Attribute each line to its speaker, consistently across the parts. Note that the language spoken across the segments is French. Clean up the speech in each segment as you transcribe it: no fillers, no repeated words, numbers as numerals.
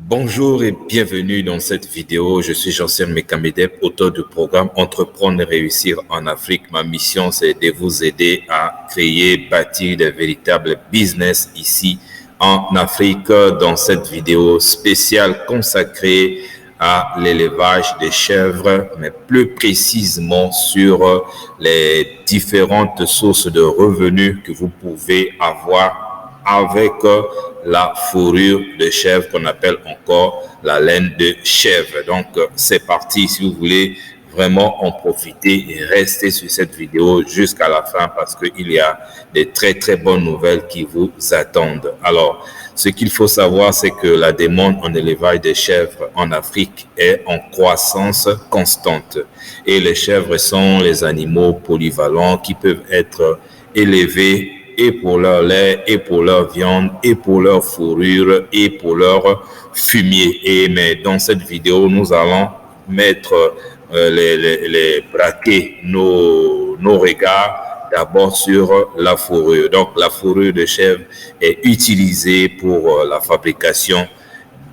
Speaker 1: Bonjour et bienvenue dans cette vidéo. Je suis Jansen Mekamedeb, auteur du programme Entreprendre et réussir en Afrique. Ma mission, c'est de vous aider à créer, bâtir de véritables business ici en Afrique. Dans cette vidéo spéciale consacrée à l'élevage des chèvres, mais plus précisément sur les différentes sources de revenus que vous pouvez avoir avec la fourrure de chèvre qu'on appelle encore la laine de chèvre. Donc, c'est parti. Si vous voulez vraiment en profiter et rester sur cette vidéo jusqu'à la fin parce qu'il y a des très, très bonnes nouvelles qui vous attendent. Alors, ce qu'il faut savoir, c'est que la demande en élevage des chèvres en Afrique est en croissance constante. Et les chèvres sont les animaux polyvalents qui peuvent être élevés et pour leur lait, et pour leur viande, et pour leur fourrure, et pour leur fumier. Mais dans cette vidéo, nous allons mettre braquer nos regards d'abord sur la fourrure. Donc, la fourrure de chèvre est utilisée pour la fabrication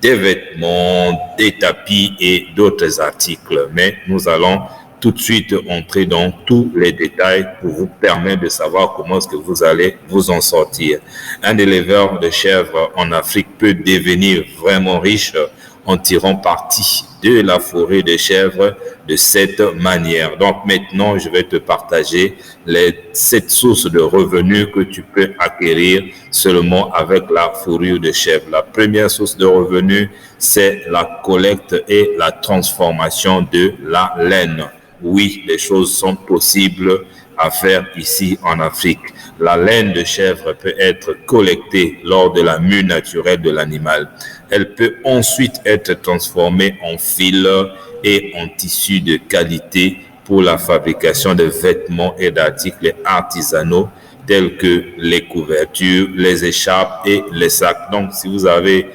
Speaker 1: des vêtements, des tapis et d'autres articles. Mais nous allons tout de suite entrer dans tous les détails pour vous permettre de savoir comment est-ce que vous allez vous en sortir. Un éleveur de chèvres en Afrique peut devenir vraiment riche en tirant parti de la fourrure de chèvres de cette manière. Donc maintenant, je vais te partager les 7 sources de revenus que tu peux acquérir seulement avec la fourrure de chèvre. La première source de revenus, c'est la collecte et la transformation de la laine. Oui, les choses sont possibles à faire ici en Afrique. La laine de chèvre peut être collectée lors de la mue naturelle de l'animal. Elle peut ensuite être transformée en fil et en tissu de qualité pour la fabrication de vêtements et d'articles artisanaux tels que les couvertures, les écharpes et les sacs. Donc, si vous avez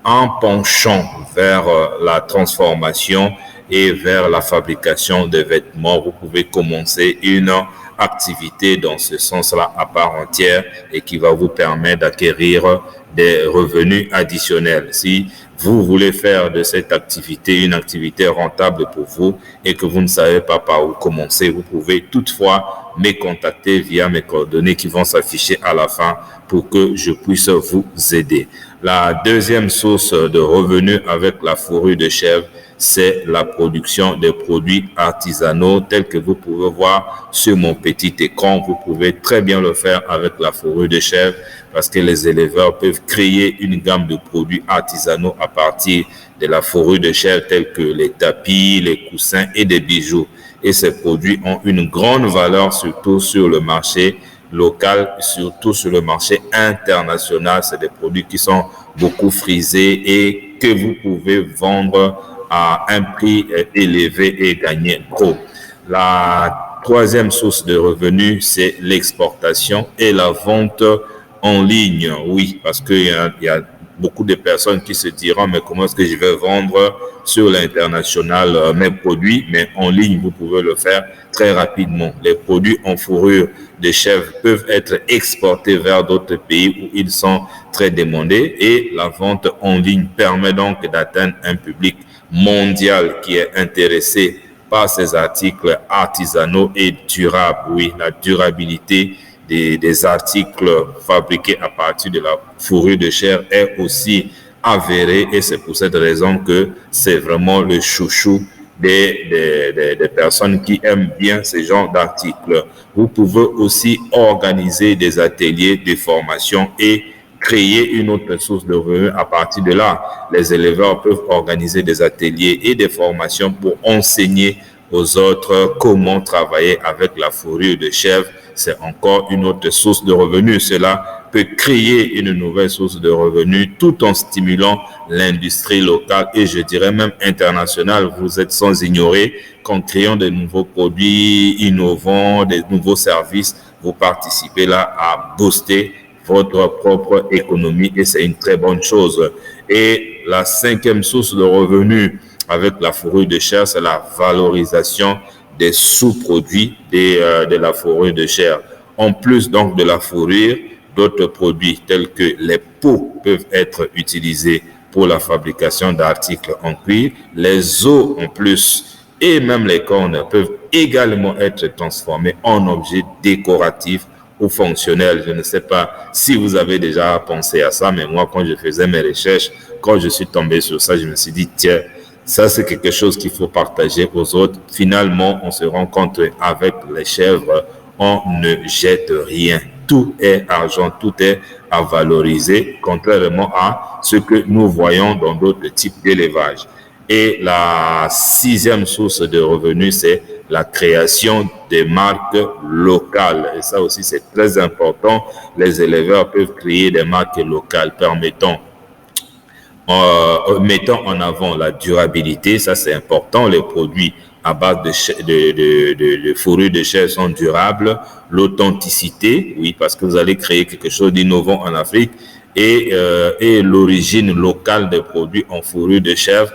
Speaker 1: un penchant vers la transformation et vers la fabrication de vêtements, vous pouvez commencer une activité dans ce sens-là à part entière et qui va vous permettre d'acquérir des revenus additionnels. Si vous voulez faire de cette activité une activité rentable pour vous et que vous ne savez pas par où commencer, vous pouvez toutefois me contacter via mes coordonnées qui vont s'afficher à la fin pour que je puisse vous aider. La deuxième source de revenus avec la fourrure de chèvre, c'est la production de produits artisanaux tels que vous pouvez voir sur mon petit écran. Vous pouvez très bien le faire avec la fourrure de chèvre parce que les éleveurs peuvent créer une gamme de produits artisanaux à partir de la fourrure de chèvre tels que les tapis, les coussins et des bijoux. Et ces produits ont une grande valeur surtout sur le marché local, surtout sur le marché international. C'est des produits qui sont beaucoup frisés et que vous pouvez vendre à un prix élevé et gagner gros. La troisième source de revenus, c'est l'exportation et la vente en ligne. Oui, parce qu'il y a beaucoup de personnes qui se diront, mais comment est-ce que je vais vendre sur l'international mes produits? Mais en ligne, vous pouvez le faire très rapidement. Les produits en fourrure de chèvre peuvent être exportés vers d'autres pays où ils sont très demandés et la vente en ligne permet donc d'atteindre un public mondial qui est intéressé par ces articles artisanaux et durables. Oui, la durabilité des articles fabriqués à partir de la fourrure de chèvre est aussi avérée et c'est pour cette raison que c'est vraiment le chouchou des personnes qui aiment bien ce genre d'articles. Vous pouvez aussi organiser des ateliers de formation et créer une autre source de revenus à partir de là. Les éleveurs peuvent organiser des ateliers et des formations pour enseigner aux autres comment travailler avec la fourrure de chèvre. C'est encore une autre source de revenus. Cela peut créer une nouvelle source de revenus tout en stimulant l'industrie locale et je dirais même internationale. Vous êtes sans ignorer qu'en créant de nouveaux produits innovants, des nouveaux services, vous participez là à booster votre propre économie et c'est une très bonne chose. Et la cinquième source de revenus avec la fourrure de chèvre, c'est la valorisation des sous-produits de la fourrure de chèvre. En plus donc de la fourrure, d'autres produits tels que les peaux peuvent être utilisés pour la fabrication d'articles en cuir. Les os en plus et même les cornes peuvent également être transformés en objets décoratifs ou fonctionnels. Je ne sais pas si vous avez déjà pensé à ça, mais moi, quand je faisais mes recherches, quand je suis tombé sur ça, je me suis dit, tiens, ça, c'est quelque chose qu'il faut partager aux autres. Finalement, on se rend compte qu'avec les chèvres, on ne jette rien. Tout est argent, tout est à valoriser, contrairement à ce que nous voyons dans d'autres types d'élevage. Et la 6e source de revenus, c'est la création des marques locales. Et ça aussi, c'est très important. Les éleveurs peuvent créer des marques locales mettant en avant la durabilité. Ça, c'est important. Les produits à base de fourrure de chèvre sont durables. L'authenticité, oui, parce que vous allez créer quelque chose d'innovant en Afrique. Et l'origine locale des produits en fourrure de chèvre,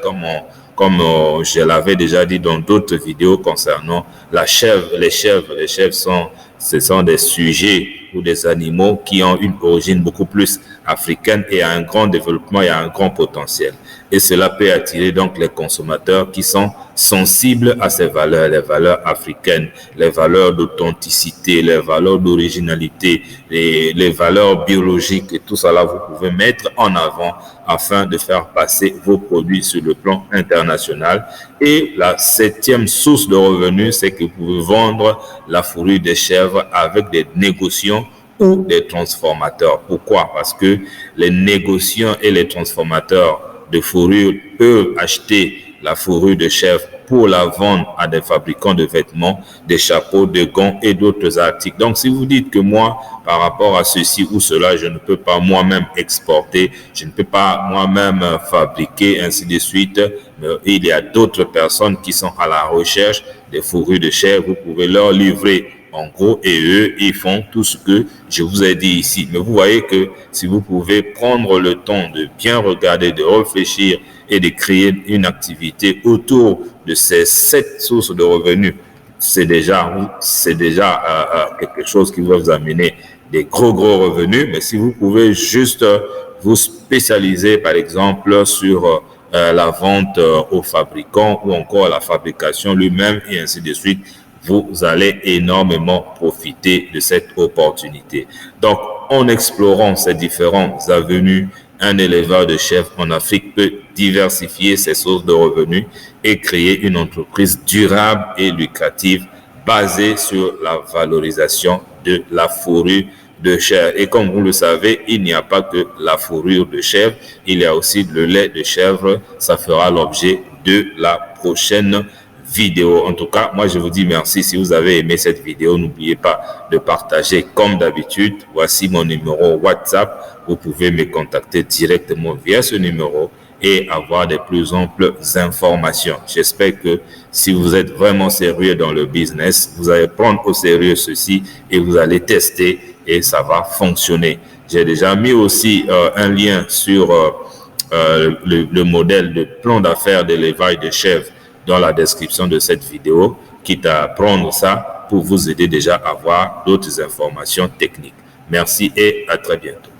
Speaker 1: comme je l'avais déjà dit dans d'autres vidéos concernant la chèvre. Les chèvres ce sont des sujets ou des animaux qui ont une origine beaucoup plus africaine et un grand développement et un grand potentiel. Et cela peut attirer donc les consommateurs qui sont sensibles à ces valeurs, les valeurs africaines, les valeurs d'authenticité, les valeurs d'originalité, les valeurs biologiques, et tout cela vous pouvez mettre en avant afin de faire passer vos produits sur le plan international. Et la 7e source de revenus, c'est que vous pouvez vendre la fourrure des chèvres avec des négociants ou des transformateurs. Pourquoi? Parce que les négociants et les transformateurs de fourrure peuvent acheter la fourrure de chèvre pour la vendre à des fabricants de vêtements, des chapeaux, de gants et d'autres articles. Donc, si vous dites que moi, par rapport à ceci ou cela, je ne peux pas moi-même exporter, je ne peux pas moi-même fabriquer, ainsi de suite, mais il y a d'autres personnes qui sont à la recherche des fourrures de chèvre, vous pouvez leur livrer en gros, et eux, ils font tout ce que je vous ai dit ici. Mais vous voyez que si vous pouvez prendre le temps de bien regarder, de réfléchir et de créer une activité autour de ces 7 sources de revenus, c'est déjà quelque chose qui va vous amener des gros revenus. Mais si vous pouvez juste vous spécialiser, par exemple, sur la vente aux fabricants ou encore la fabrication lui-même et ainsi de suite, vous allez énormément profiter de cette opportunité. Donc, en explorant ces différentes avenues, un éleveur de chèvres en Afrique peut diversifier ses sources de revenus et créer une entreprise durable et lucrative basée sur la valorisation de la fourrure de chèvre. Et comme vous le savez, il n'y a pas que la fourrure de chèvre, il y a aussi le lait de chèvre. Ça fera l'objet de la prochaine vidéo. En tout cas, moi je vous dis merci. Si vous avez aimé cette vidéo, n'oubliez pas de partager comme d'habitude. Voici mon numéro WhatsApp. Vous pouvez me contacter directement via ce numéro et avoir des plus amples informations. J'espère que si vous êtes vraiment sérieux dans le business, vous allez prendre au sérieux ceci et vous allez tester et ça va fonctionner. J'ai déjà mis aussi un lien sur le modèle de plan d'affaires d'élevage de chèvres dans la description de cette vidéo, quitte à prendre ça pour vous aider déjà à avoir d'autres informations techniques. Merci et à très bientôt.